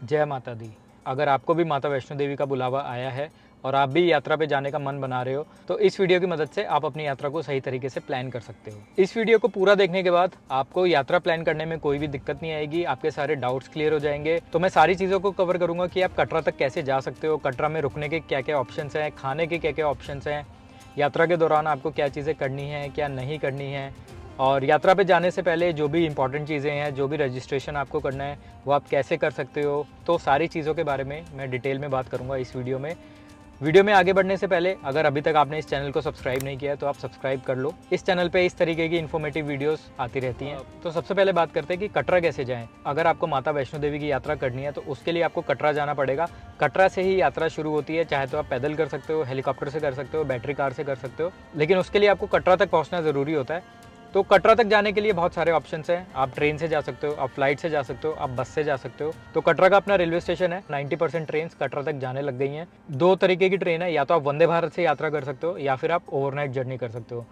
जय माता दी। अगर आपको भी माता वैष्णो देवी का बुलावा आया है और आप भी यात्रा पे जाने का मन बना रहे हो तो इस वीडियो की मदद से आप अपनी यात्रा को सही तरीके से प्लान कर सकते हो। इस वीडियो को पूरा देखने के बाद आपको यात्रा प्लान करने में कोई भी दिक्कत नहीं आएगी, आपके सारे डाउट्स क्लियर हो जाएंगे। तो मैं सारी चीज़ों को कवर करूंगा कि आप कटरा तक कैसे जा सकते हो, कटरा में रुकने के क्या क्या ऑप्शंस हैं, खाने के क्या क्या ऑप्शंस हैं, यात्रा के दौरान आपको क्या चीज़ें करनी है क्या नहीं करनी है, और यात्रा पे जाने से पहले जो भी इंपॉर्टेंट चीज़ें हैं, जो भी रजिस्ट्रेशन आपको करना है वो आप कैसे कर सकते हो। तो सारी चीज़ों के बारे में मैं डिटेल में बात करूंगा इस वीडियो में। वीडियो में आगे बढ़ने से पहले अगर अभी तक आपने इस चैनल को सब्सक्राइब नहीं किया है तो आप सब्सक्राइब कर लो। इस चैनल पे इस तरीके की इन्फॉर्मेटिव वीडियोस आती रहती हैं। तो सबसे पहले बात करते हैं कि कटरा कैसे जाएं। अगर आपको माता वैष्णो देवी की यात्रा करनी है तो उसके लिए आपको कटरा जाना पड़ेगा। कटरा से ही यात्रा शुरू होती है, चाहे तो आप पैदल कर सकते हो, हेलीकॉप्टर से कर सकते हो, बैटरी कार से कर सकते हो, लेकिन उसके लिए आपको कटरा तक पहुँचना ज़रूरी होता है। तो कटरा तक जाने के लिए बहुत सारे ऑप्शंस हैं। आप ट्रेन से जा सकते हो, आप फ्लाइट से जा सकते हो, आप बस से जा सकते हो। तो कटरा का अपना रेलवे स्टेशन है, 90% ट्रेन कटरा तक जाने लग गई हैं। दो तरीके की ट्रेन है, या तो आप वंदे भारत से यात्रा कर सकते हो या फिर आप ओवरनाइट जर्नी कर सकते हो।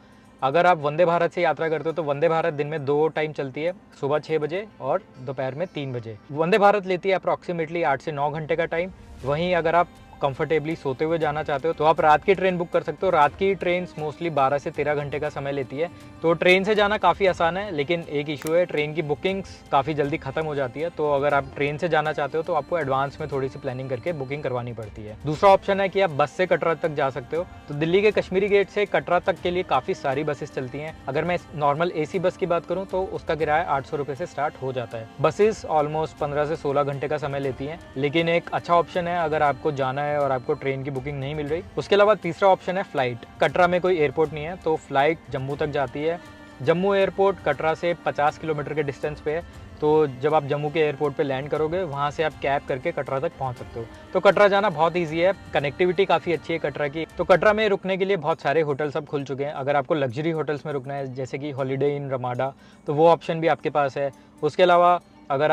अगर आप वंदे भारत से यात्रा करते हो तो वंदे भारत दिन में 2 टाइम चलती है, सुबह 6 बजे और दोपहर में 3 बजे। वंदे भारत लेती है अप्रॉक्सीमेटली 8 से 9 घंटे का टाइम। वहीं अगर आप कंफर्टेबली सोते हुए जाना चाहते हो तो आप रात की ट्रेन बुक कर सकते हो। रात की ट्रेन मोस्टली 12 से 13 घंटे का समय लेती है। तो ट्रेन से जाना काफ़ी आसान है, लेकिन एक इशू है, ट्रेन की बुकिंग्स काफ़ी जल्दी खत्म हो जाती है। तो अगर आप ट्रेन से जाना चाहते हो तो आपको एडवांस में थोड़ी सी प्लानिंग करके बुकिंग करवानी पड़ती है। दूसरा ऑप्शन है कि आप बस से कटरा तक जा सकते हो। तो दिल्ली के कश्मीरी गेट से कटरा तक के लिए काफ़ी सारी बसेस चलती हैं। अगर मैं नॉर्मल AC बस की बात करूँ तो उसका किराया 800 रुपये से स्टार्ट हो जाता है। बसेस ऑलमोस्ट 15 से 16 घंटे का समय लेती हैं, लेकिन एक अच्छा ऑप्शन है अगर आपको जाना है और आपको ट्रेन की बुकिंग नहीं मिल रही। उसके अलावा तीसरा ऑप्शन है फ्लाइट। कटरा में कोई एयरपोर्ट नहीं है तो फ्लाइट जम्मू तक जाती है। जम्मू एयरपोर्ट कटरा से 50 किलोमीटर के डिस्टेंस पे है। तो जब आप जम्मू के एयरपोर्ट पे लैंड करोगे वहाँ से आप कैब करके कटरा तक पहुँच सकते हो। तो कटरा जाना बहुत ईजी है, कनेक्टिविटी काफ़ी अच्छी है कटरा की। तो कटरा में रुकने के लिए बहुत सारे होटल सब खुल चुके हैं। अगर आपको लग्जरी होटल्स में रुकना है जैसे कि हॉलीडे इन रमाडा, तो वो ऑप्शन भी आपके पास है। उसके अलावा अगर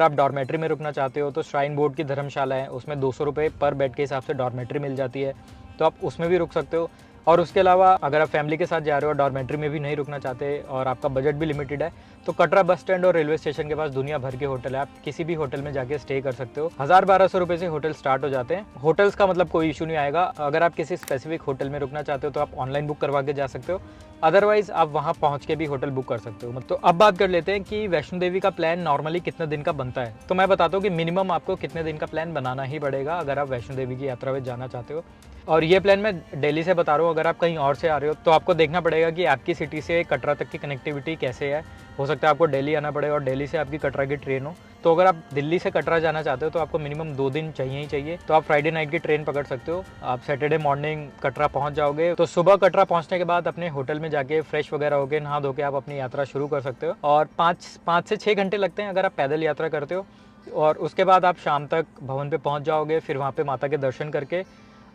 आप डॉर्मेट्री में रुकना चाहते हो तो श्राइन बोर्ड की धर्मशाला है, उसमें 200 रुपये पर बेड के हिसाब से डॉर्मेट्री मिल जाती है, तो आप उसमें भी रुक सकते हो। और उसके अलावा अगर आप फैमिली के साथ जा रहे हो, डॉर्मेट्री में भी नहीं रुकना चाहते और आपका बजट भी लिमिटेड है, तो कटरा बस स्टैंड और रेलवे स्टेशन के पास दुनिया भर के होटल है। आप किसी भी होटल में जाके स्टे कर सकते हो। 1000-1200 रुपये से होटल स्टार्ट हो जाते हैं। होटल्स का मतलब कोई इशू नहीं आएगा। अगर आप किसी स्पेसिफिक होटल में रुकना चाहते हो तो आप ऑनलाइन बुक करवा के जा सकते हो, अदरवाइज आप वहाँ पहुँच के भी होटल बुक कर सकते हो। तो अब बात कर लेते हैं कि वैष्णो देवी का प्लान नॉर्मली कितने दिन का बनता है। तो मैं बताता हूँ कि मिनिमम आपको कितने दिन का प्लान बनाना ही पड़ेगा अगर आप वैष्णो देवी की यात्रा में जाना चाहते हो। और ये प्लान मैं दिल्ली से बता रहा हूँ। अगर आप कहीं और से आ रहे हो तो आपको देखना पड़ेगा कि आपकी सिटी से कटरा तक की कनेक्टिविटी कैसे है। हो सकता है आपको दिल्ली आना पड़े और दिल्ली से आपकी कटरा की ट्रेन हो। तो अगर आप दिल्ली से कटरा जाना चाहते हो तो आपको मिनिमम 2 दिन चाहिए ही चाहिए। तो आप फ्राइडे नाइट की ट्रेन पकड़ सकते हो, आप सैटरडे मॉर्निंग कटरा पहुंच जाओगे। तो सुबह कटरा पहुंचने के बाद अपने होटल में जाके फ्रेश वगैरह होकर नहा धो के आप अपनी यात्रा शुरू कर सकते हो। और 5 से 6 घंटे लगते हैं अगर आप पैदल यात्रा करते हो। और उसके बाद आप शाम तक भवन पे पहुंच जाओगे। फिर वहाँ पे माता के दर्शन करके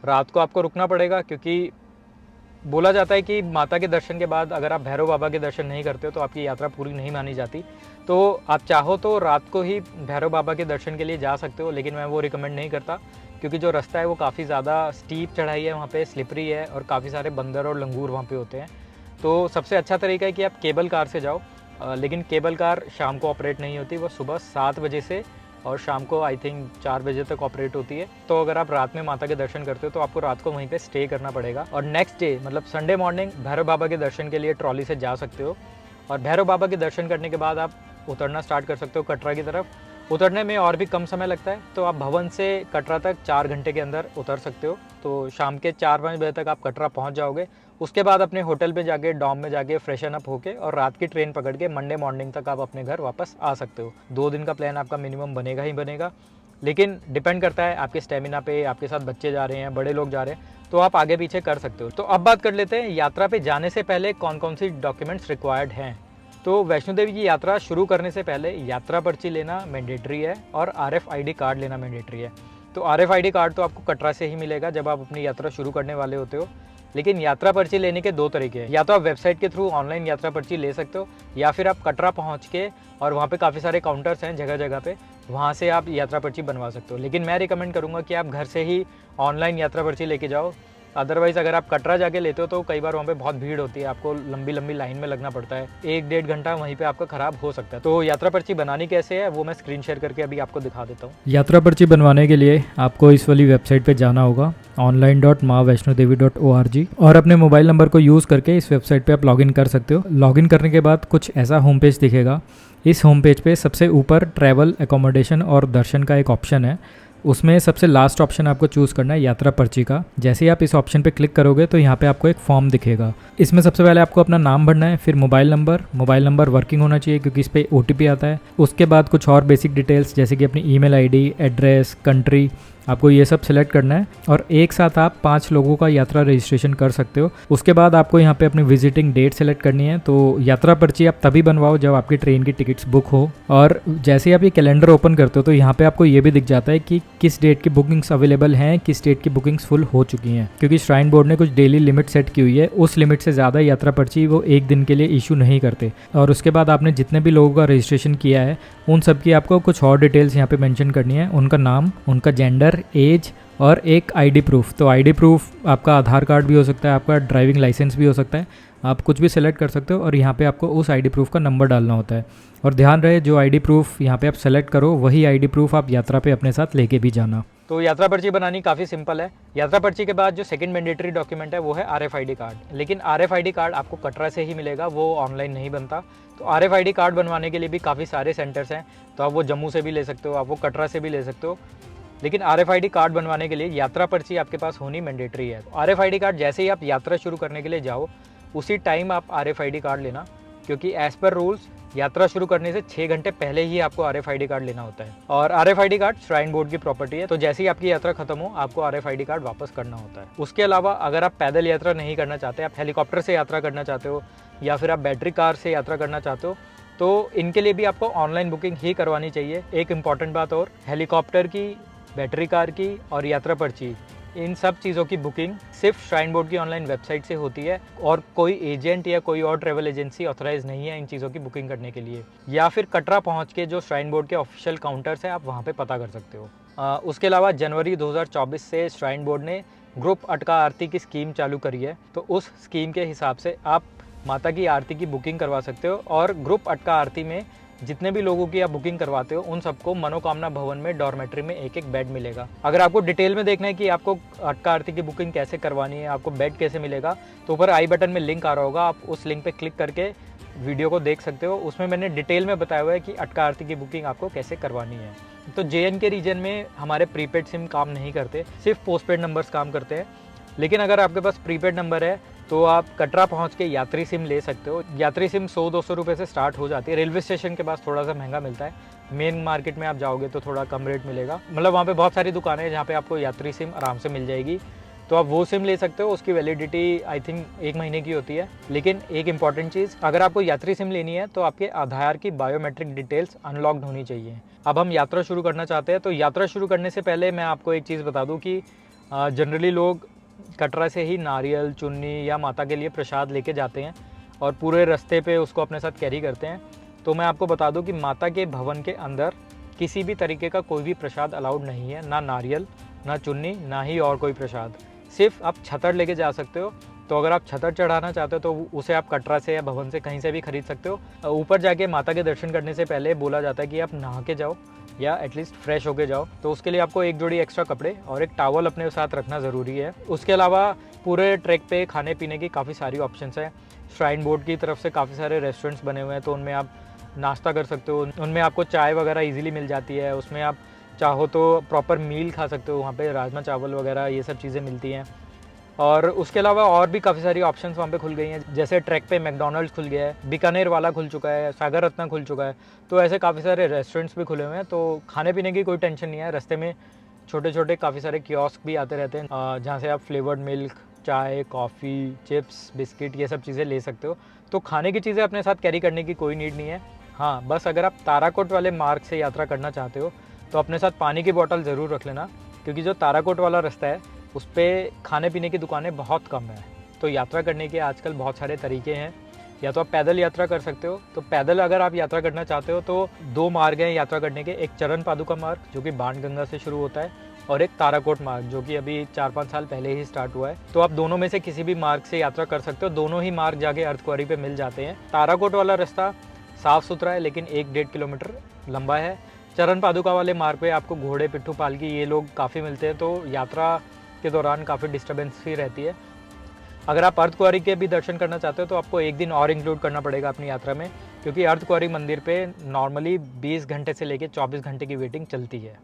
रात को आपको रुकना पड़ेगा, क्योंकि बोला जाता है कि माता के दर्शन के बाद अगर आप भैरव बाबा के दर्शन नहीं करते हो तो आपकी यात्रा पूरी नहीं मानी जाती। तो आप चाहो तो रात को ही भैरव बाबा के दर्शन के लिए जा सकते हो, लेकिन मैं वो रिकमेंड नहीं करता, क्योंकि जो रास्ता है वो काफ़ी ज़्यादा स्टीप चढ़ाई है, वहाँ पे स्लिपरी है और काफ़ी सारे बंदर और लंगूर वहाँ पे होते हैं। तो सबसे अच्छा तरीका है कि आप केबल कार से जाओ, लेकिन केबल कार शाम को ऑपरेट नहीं होती, वो सुबह 7 बजे से और शाम को आई थिंक 4 बजे तक ऑपरेट होती है। तो अगर आप रात में माता के दर्शन करते हो तो आपको रात को वहीं पे स्टे करना पड़ेगा। और नेक्स्ट डे मतलब संडे मॉर्निंग भैरव बाबा के दर्शन के लिए ट्रॉली से जा सकते हो। और भैरव बाबा के दर्शन करने के बाद आप उतरना स्टार्ट कर सकते हो कटरा की तरफ। उतरने में और भी कम समय लगता है, तो आप भवन से कटरा तक 4 घंटे के अंदर उतर सकते हो। तो शाम के 4-5 बजे तक आप कटरा पहुंच जाओगे। उसके बाद अपने होटल पे जाके डॉम में जाके फ्रेशन अप होके और रात की ट्रेन पकड़ के मंडे मॉर्निंग तक आप अपने घर वापस आ सकते हो। 2 दिन का प्लान आपका मिनिमम बनेगा ही बनेगा, लेकिन डिपेंड करता है आपके स्टेमिना पे, आपके साथ बच्चे जा रहे हैं, बड़े लोग जा रहे हैं, तो आप आगे पीछे कर सकते हो। तो अब बात कर लेते हैं यात्रा पे जाने से पहले कौन कौन सी डॉक्यूमेंट्स रिक्वायर्ड हैं। तो वैष्णो देवी की यात्रा शुरू करने से पहले यात्रा पर्ची लेना मैंडेटरी है और RFID कार्ड लेना मैंडेटरी है। तो RFID कार्ड तो आपको कटरा से ही मिलेगा जब आप अपनी यात्रा शुरू करने वाले होते हो, लेकिन यात्रा पर्ची लेने के 2 तरीके हैं। या तो आप वेबसाइट के थ्रू ऑनलाइन यात्रा पर्ची ले सकते हो, या फिर आप कटरा पहुंच के, और वहाँ पे काफ़ी सारे काउंटर्स हैं जगह जगह पे, वहाँ से आप यात्रा पर्ची बनवा सकते हो। लेकिन मैं रिकमेंड करूँगा कि आप घर से ही ऑनलाइन यात्रा पर्ची लेके जाओ, अदरवाइज़ अगर आप कटरा जाके लेते हो तो कई बार वहाँ पे बहुत भीड़ होती है, आपको लंबी लंबी लाइन में लगना पड़ता है, 1-1.5 घंटा वहीं पे आपका ख़राब हो सकता है। तो यात्रा पर्ची बनानी कैसे है वो मैं स्क्रीन शेयर करके अभी आपको दिखा देता हूँ। यात्रा पर्ची बनवाने के लिए आपको इस वाली वेबसाइट पे जाना होगा, online.maavaishnodevi.org, और अपने मोबाइल नंबर को यूज़ करके इस वेबसाइट पे आप लॉगिन कर सकते हो। लॉगिन करने के बाद कुछ ऐसा होम पेज दिखेगा। इस होम पेज पे सबसे ऊपर ट्रैवल, एकोमोडेशन और दर्शन का एक ऑप्शन है, उसमें सबसे लास्ट ऑप्शन आपको चूज़ करना है यात्रा पर्ची का। जैसे ही आप इस ऑप्शन पे क्लिक करोगे तो यहाँ पे आपको एक फॉर्म दिखेगा। इसमें सबसे पहले आपको अपना नाम भरना है, फिर मोबाइल नंबर वर्किंग होना चाहिए क्योंकि इस पर OTP आता है। उसके बाद कुछ और बेसिक डिटेल्स जैसे कि अपनी ईमेल ID, एड्रेस, कंट्री, आपको ये सब सिलेक्ट करना है और एक साथ आप 5 लोगों का यात्रा रजिस्ट्रेशन कर सकते हो। उसके बाद आपको यहाँ पे अपनी विजिटिंग डेट सेलेक्ट करनी है। तो यात्रा पर्ची आप तभी बनवाओ जब आपकी ट्रेन की टिकट्स बुक हो, और जैसे ही आप ये कैलेंडर ओपन करते हो तो यहाँ पे आपको ये भी दिख जाता है कि किस डेट की बुकिंग्स अवेलेबल हैं, किस डेट की बुकिंग्स फुल हो चुकी हैं, क्योंकि श्राइन बोर्ड ने कुछ डेली लिमिट सेट की हुई है। उस लिमिट से ज़्यादा यात्रा पर्ची वो एक दिन के लिए इशू नहीं करते। और उसके बाद आपने जितने भी लोगों का रजिस्ट्रेशन किया है उन सब की आपको कुछ और डिटेल्स यहाँ पे मेंशन करनी है, उनका नाम, उनका जेंडर, एज और एक ID प्रूफ। तो ID प्रूफ आपका आधार कार्ड भी हो सकता है, आपका ड्राइविंग लाइसेंस भी हो सकता है, आप कुछ भी सेलेक्ट कर सकते हो और यहाँ पे आपको उस ID प्रूफ का नंबर डालना होता है। और ध्यान रहे जो ID प्रूफ यहाँ पे आप सेलेक्ट करो वही ID प्रूफ आप यात्रा पे अपने साथ लेके भी जाना। तो यात्रा पर्ची बनानी काफ़ी सिंपल है। यात्रा पर्ची के बाद जो सेकंड मैंडेटरी डॉक्यूमेंट है वो है RFID कार्ड, लेकिन RFID कार्ड आपको कटरा से ही मिलेगा, वो ऑनलाइन नहीं बनता। तो RFID कार्ड बनवाने के लिए भी काफ़ी सारे सेंटर्स हैं, तो आप वो जम्मू से भी ले सकते हो, आप वो कटरा से भी ले सकते हो, लेकिन RFID कार्ड बनवाने के लिए यात्रा पर्ची आपके पास होनी मैंडेटरी है। तो RFID कार्ड जैसे ही आप यात्रा शुरू करने के लिए जाओ उसी टाइम आप RFID कार्ड लेना, क्योंकि एज़ पर रूल्स यात्रा शुरू करने से 6 घंटे पहले ही आपको RFID कार्ड लेना होता है। और RFID कार्ड श्राइन बोर्ड की प्रॉपर्टी है, तो जैसे ही आपकी यात्रा खत्म हो आपको RFID कार्ड वापस करना होता है। उसके अलावा अगर आप पैदल यात्रा नहीं करना चाहते, आप हेलीकॉप्टर से यात्रा करना चाहते हो या फिर आप बैटरी कार से यात्रा करना चाहते हो, तो इनके लिए भी आपको ऑनलाइन बुकिंग ही करवानी चाहिए। एक इम्पॉर्टेंट बात और, हेलीकॉप्टर की, बैटरी कार की और यात्रा पर्ची, इन सब चीज़ों की बुकिंग सिर्फ श्राइन बोर्ड की ऑनलाइन वेबसाइट से होती है और कोई एजेंट या कोई और ट्रैवल एजेंसी ऑथराइज नहीं है इन चीज़ों की बुकिंग करने के लिए। या फिर कटरा पहुंच के जो श्राइन बोर्ड के ऑफिशियल काउंटर्स हैं आप वहां पे पता कर सकते हो। उसके अलावा जनवरी 2024 से श्राइन बोर्ड ने ग्रुप अटका आरती की स्कीम चालू करी है, तो उस स्कीम के हिसाब से आप माता की आरती की बुकिंग करवा सकते हो। और ग्रुप अटका आरती में जितने भी लोगों की आप बुकिंग करवाते हो उन सबको मनोकामना भवन में डॉर्मेट्री में एक बेड मिलेगा। अगर आपको डिटेल में देखना है कि आपको अटका आरती की बुकिंग कैसे करवानी है, आपको बेड कैसे मिलेगा, तो ऊपर आई बटन में लिंक आ रहा होगा, आप उस लिंक पे क्लिक करके वीडियो को देख सकते हो। उसमें मैंने डिटेल में बताया हुआ है कि अटका आरती की बुकिंग आपको कैसे करवानी है। तो JNK रीजन में हमारे प्रीपेड सिम काम नहीं करते, सिर्फ पोस्टपेड नंबर्स काम करते हैं। लेकिन अगर आपके पास प्रीपेड नंबर है तो आप कटरा पहुंच के यात्री सिम ले सकते हो। यात्री सिम 100-200 रुपये से स्टार्ट हो जाती है। रेलवे स्टेशन के पास थोड़ा सा महंगा मिलता है, मेन मार्केट में आप जाओगे तो थोड़ा कम रेट मिलेगा। मतलब वहाँ पे बहुत सारी दुकानें हैं जहाँ पे आपको यात्री सिम आराम से मिल जाएगी, तो आप वो सिम ले सकते हो। उसकी वैलिडिटी आई थिंक 1 महीने की होती है। लेकिन एक इंपॉर्टेंट चीज़, अगर आपको यात्री सिम लेनी है तो आपके आधार की बायोमेट्रिक डिटेल्स अनलॉक्ड होनी चाहिए। अब हम यात्रा शुरू करना चाहते हैं, तो यात्रा शुरू करने से पहले मैं आपको एक चीज़ बता दूँ कि जनरली लोग कटरा से ही नारियल, चुन्नी या माता के लिए प्रसाद लेके जाते हैं और पूरे रास्ते पे उसको अपने साथ कैरी करते हैं। तो मैं आपको बता दूं कि माता के भवन के अंदर किसी भी तरीके का कोई भी प्रसाद अलाउड नहीं है, ना नारियल, ना चुन्नी, ना ही और कोई प्रसाद। सिर्फ आप छतर लेके जा सकते हो। तो अगर आप छतर चढ़ाना चाहते हो तो उसे आप कटरा से या भवन से कहीं से भी खरीद सकते हो। ऊपर जाके माता के दर्शन करने से पहले बोला जाता है कि आप नहा के जाओ या एटलीस्ट फ्रेश होके जाओ। तो उसके लिए आपको एक जोड़ी एक्स्ट्रा कपड़े और एक टॉवल अपने साथ रखना ज़रूरी है। उसके अलावा पूरे ट्रैक पे खाने पीने की काफ़ी सारी ऑप्शंस हैं। श्राइन बोर्ड की तरफ से काफ़ी सारे रेस्टोरेंट्स बने हुए हैं, तो उनमें आप नाश्ता कर सकते हो। उनमें आपको चाय वगैरह ईजिली मिल जाती है। उसमें आप चाहो तो प्रॉपर मील खा सकते हो, वहाँ पे राजमा चावल वगैरह ये सब चीज़ें मिलती हैं। और उसके अलावा और भी काफ़ी सारी ऑप्शंस वहाँ पे खुल गई हैं, जैसे ट्रैक पे मैकडॉनल्ड्स खुल गया है, बीकानेर वाला खुल चुका है, सागर रत्ना खुल चुका है। तो ऐसे काफ़ी सारे रेस्टोरेंट्स भी खुले हुए हैं, तो खाने पीने की कोई टेंशन नहीं है। रास्ते में छोटे छोटे काफ़ी सारे कियोस्क भी आते रहते हैं, जहाँ से आप फ्लेवर्ड मिल्क, चाय, कॉफ़ी, चिप्स, बिस्किट ये सब चीज़ें ले सकते हो। तो खाने की चीज़ें अपने साथ कैरी करने की कोई नीड नहीं है। हाँ, बस अगर आप ताराकोट वाले मार्ग से यात्रा करना चाहते हो तो अपने साथ पानी की बोतल ज़रूर रख लेना, क्योंकि जो ताराकोट वाला रास्ता है उस पर खाने पीने की दुकानें बहुत कम है। तो यात्रा करने के आजकल बहुत सारे तरीके हैं। या तो आप पैदल यात्रा कर सकते हो, तो पैदल अगर आप यात्रा करना चाहते हो तो 2 मार्ग हैं यात्रा करने के। एक चरण पादुका मार्ग जो कि बाणगंगा से शुरू होता है, और एक ताराकोट मार्ग जो कि अभी 4-5 साल पहले ही स्टार्ट हुआ है। तो आप दोनों में से किसी भी मार्ग से यात्रा कर सकते हो, दोनों ही मार्ग जाके अर्धकुंवारी पे मिल जाते हैं। ताराकोट वाला रास्ता साफ़ सुथरा है लेकिन 1-1.5 किलोमीटर लंबा है। चरण पादुका वाले मार्ग पे आपको घोड़े, पिट्ठू, पालकी ये लोग काफ़ी मिलते हैं, तो यात्रा के दौरान काफ़ी डिस्टर्बेंस भी रहती है। अगर आप अर्धकुंवारी के भी दर्शन करना चाहते हो तो आपको एक दिन और इंक्लूड करना पड़ेगा अपनी यात्रा में, क्योंकि अर्धकुंवारी मंदिर पे नॉर्मली 20 घंटे से लेकर 24 घंटे की वेटिंग चलती है।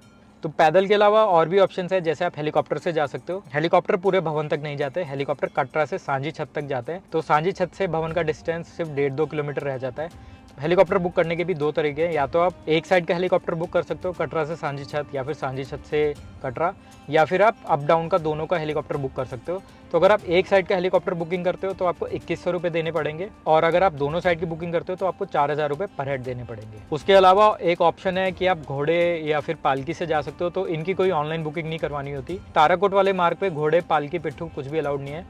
तो पैदल के अलावा और भी ऑप्शंस है, जैसे आप हेलीकॉप्टर से जा सकते हो। हेलीकॉप्टर पूरे भवन तक नहीं जाते, हेलीकॉप्टर कटरा से सांझी छत तक जाते हैं। तो सांझी छत से भवन का डिस्टेंस सिर्फ 1.5-2 किलोमीटर रह जाता है। हेलीकॉप्टर बुक करने के भी 2 तरीके हैं, या तो आप एक साइड का हेलीकॉप्टर बुक कर सकते हो कटरा से सांझी छत, या फिर सांझी छत से कटरा, या फिर आप अप डाउन का दोनों का हेलीकॉप्टर बुक कर सकते हो। तो अगर आप एक साइड का हेलीकॉप्टर बुकिंग करते हो तो आपको 2100 रुपये देने पड़ेंगे, और अगर आप दोनों साइड की बुकिंग करते हो तो आपको 4000 रुपये पर हेड देने पड़ेंगे। उसके अलावा एक ऑप्शन है कि आप घोड़े या फिर पालकी से जा सकते हो, तो इनकी कोई ऑनलाइन बुकिंग नहीं करवानी होती। ताराकोट वाले मार्ग पे घोड़े, पालकी, पिट्ठू कुछ भी अलाउड नहीं है।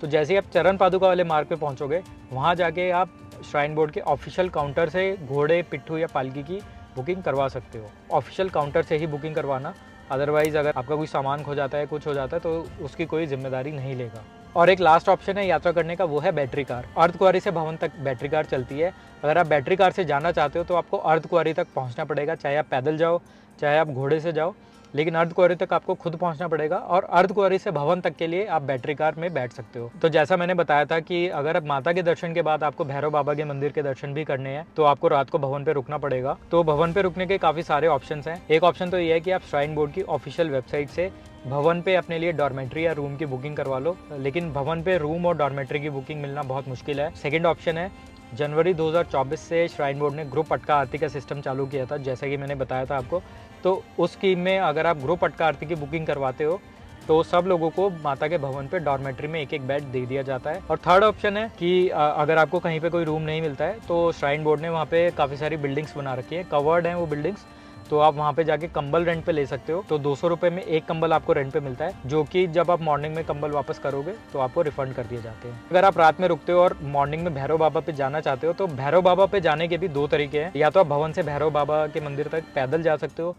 तो जैसे ही आप चरण पादुका वाले मार्ग पे पहुंचोगे, वहाँ जाके आप श्राइन बोर्ड के ऑफिशियल काउंटर से घोड़े, पिट्ठू या पालकी की बुकिंग करवा सकते हो। ऑफिशियल काउंटर से ही बुकिंग करवाना, अदरवाइज़ अगर आपका कोई सामान खो जाता है, कुछ हो जाता है, तो उसकी कोई जिम्मेदारी नहीं लेगा। और एक लास्ट ऑप्शन है यात्रा करने का, वो है बैटरी कार। अर्धकुंवारी से भवन तक बैटरी कार चलती है। अगर आप बैटरी कार से जाना चाहते हो तो आपको अर्धकुंवारी तक पहुंचना पड़ेगा, चाहे आप पैदल जाओ, चाहे आप घोड़े से जाओ, लेकिन अर्धकुंवारी तक आपको खुद पहुंचना पड़ेगा। और अर्धकुंवारी से भवन तक के लिए आप बैटरी कार में बैठ सकते हो। तो जैसा मैंने बताया था कि अगर आप माता के दर्शन के बाद आपको भैरव बाबा के मंदिर के दर्शन भी करने हैं तो आपको रात को भवन पे रुकना पड़ेगा। तो भवन पे रुकने के काफ़ी सारे ऑप्शंस हैं। एक ऑप्शन तो ये है कि आप श्राइन बोर्ड की ऑफिशियल वेबसाइट से भवन पे अपने लिए डॉर्मेट्री या रूम की बुकिंग करवा लो, लेकिन भवन पे रूम और डॉर्मेट्री की बुकिंग मिलना बहुत मुश्किल है। सेकेंड ऑप्शन है, जनवरी 2024 से श्राइन बोर्ड ने ग्रुप पटका आरती का सिस्टम चालू किया था, जैसा कि मैंने बताया था आपको। तो उस स्कीम में अगर आप ग्रुप पटका आरती की बुकिंग करवाते हो तो सब लोगों को माता के भवन पे डॉर्मेट्री में एक बेड दे दिया जाता है। और थर्ड ऑप्शन है कि अगर आपको कहीं पे कोई रूम नहीं मिलता है तो श्राइन बोर्ड ने वहाँ पे काफ़ी सारी बिल्डिंग्स बना रखी है, कवर्ड हैं वो बिल्डिंग्स, तो आप वहाँ पे जाके कंबल रेंट पे ले सकते हो। तो 200 रुपये में एक कंबल आपको रेंट पे मिलता है, जो कि जब आप मॉर्निंग में कंबल वापस करोगे तो आपको रिफंड कर दिए जाते हैं। अगर आप रात में रुकते हो और मॉर्निंग में भैरव बाबा पे जाना चाहते हो तो भैरव बाबा पे जाने के भी 2 तरीके हैं। या तो आप भवन से भैरव बाबा के मंदिर तक पैदल जा सकते हो,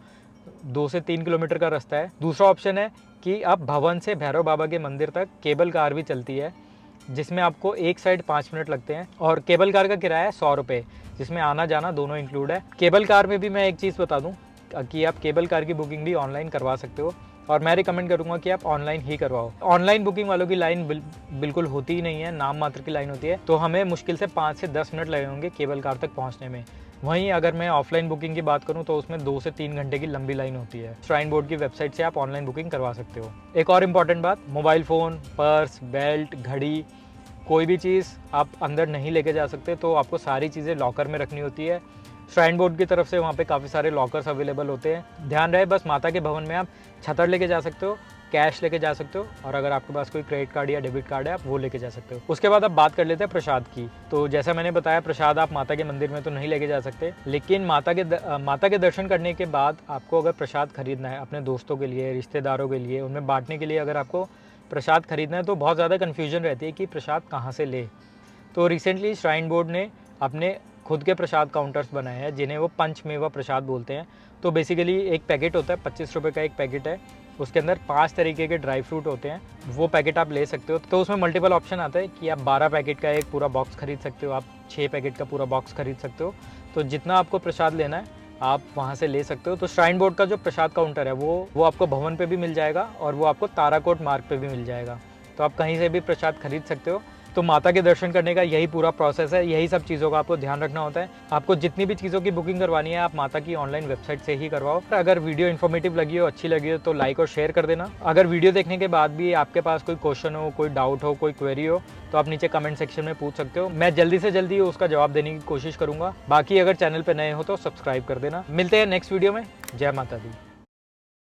2 से 3 किलोमीटर का रास्ता है। दूसरा ऑप्शन है कि आप भवन से भैरव बाबा के मंदिर तक केबल कार भी चलती है, जिसमें आपको एक साइड 5 मिनट लगते हैं, और केबल कार का किराया है 100 रुपये, जिसमें आना जाना दोनों इंक्लूड है। केबल कार में भी मैं एक चीज़ बता दूं कि आप केबल कार की बुकिंग भी ऑनलाइन करवा सकते हो, और मैं रिकमेंड करूंगा कि आप ऑनलाइन ही करवाओ। ऑनलाइन बुकिंग वालों की लाइन बिल्कुल होती ही नहीं है, नाम मात्र की लाइन होती है, तो हमें मुश्किल से 5 से 10 मिनट लगे होंगे केबल कार तक पहुंचने में। वहीं अगर मैं ऑफलाइन बुकिंग की बात करूं तो उसमें 2 से 3 घंटे की लंबी लाइन होती है। श्राइन बोर्ड की वेबसाइट से आप ऑनलाइन बुकिंग करवा सकते हो। एक और इम्पॉर्टेंट बात, मोबाइल फ़ोन, पर्स, बेल्ट, घड़ी, कोई भी चीज़ आप अंदर नहीं लेके जा सकते, तो आपको सारी चीज़ें लॉकर में रखनी होती है। श्राइन बोर्ड की तरफ से वहाँ पे काफ़ी सारे लॉकर्स अवेलेबल होते हैं। ध्यान रहे बस माता के भवन में आप छतर लेके जा सकते हो, कैश लेके जा सकते हो, और अगर आपके पास कोई क्रेडिट कार्ड या डेबिट कार्ड है आप वो लेके जा सकते हो। उसके बाद अब बात कर लेते हैं प्रसाद की। तो जैसा मैंने बताया, प्रसाद आप माता के मंदिर में तो नहीं लेके जा सकते, लेकिन माता के दर्शन करने के बाद आपको अगर प्रसाद खरीदना है अपने दोस्तों के लिए, रिश्तेदारों के लिए, उनमें बांटने के लिए अगर आपको प्रसाद खरीदना है तो बहुत ज़्यादा कन्फ्यूजन रहती है कि प्रसाद कहाँ से ले। तो रिसेंटली श्राइन बोर्ड ने अपने खुद के प्रसाद काउंटर्स बनाए हैं, जिन्हें वो पंचमेवा प्रसाद बोलते हैं। तो बेसिकली एक पैकेट होता है, 25 रुपये का एक पैकेट है, उसके अंदर 5 तरीके के ड्राई फ्रूट होते हैं, वो पैकेट आप ले सकते हो। तो उसमें मल्टीपल ऑप्शन आता है कि आप 12 पैकेट का एक पूरा बॉक्स खरीद सकते हो, आप 6 पैकेट का पूरा बॉक्स खरीद सकते हो। तो जितना आपको प्रसाद लेना है आप वहाँ से ले सकते हो। तो श्राइन बोर्ड का जो प्रसाद काउंटर है वो आपको भवन पे भी मिल जाएगा, और वो आपको ताराकोट मार्ग पे भी मिल जाएगा, तो आप कहीं से भी प्रसाद खरीद सकते हो। तो माता के दर्शन करने का यही पूरा प्रोसेस है, यही सब चीज़ों का आपको ध्यान रखना होता है। आपको जितनी भी चीज़ों की बुकिंग करवानी है आप माता की ऑनलाइन वेबसाइट से ही करवाओ। अगर वीडियो इन्फॉर्मेटिव लगी हो, अच्छी लगी हो तो लाइक और शेयर कर देना। अगर वीडियो देखने के बाद भी आपके पास कोई क्वेश्चन हो, कोई डाउट हो, कोई क्वेरी हो तो आप नीचे कमेंट सेक्शन में पूछ सकते हो, मैं जल्दी से जल्दी उसका जवाब देने की कोशिश करूँगा। बाकी अगर चैनल पर नए हो तो सब्सक्राइब कर देना। मिलते हैं नेक्स्ट वीडियो में। जय माता दी।